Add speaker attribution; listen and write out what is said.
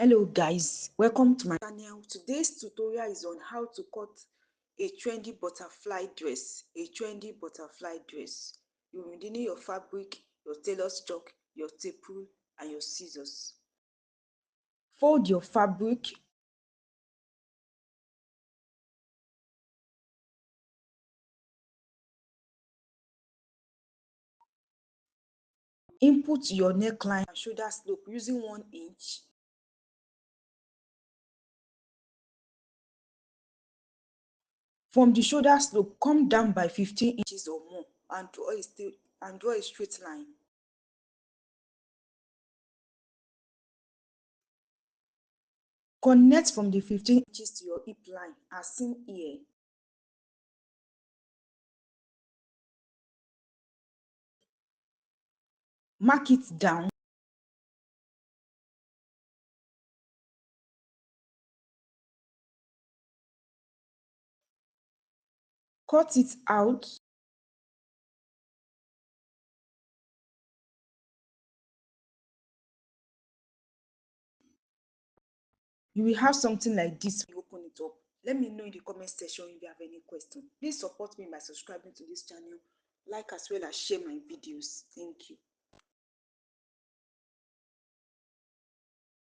Speaker 1: Hello guys, welcome to my channel. Today's tutorial is on how to cut a trendy butterfly dress. You will need your fabric, your tailor's chalk, your tape rule and your scissors. Fold your fabric. Input your neckline and shoulder slope using 1 inch. From the shoulder slope, come down by 15 inches or more and draw a straight line. Connect from the 15 inches to your hip line as seen here. Mark it down. Cut it out. You will have something like this when you open it up. Let me know in the comment section if you have any question. Please support me by subscribing to this channel, like as well as share my videos. Thank you.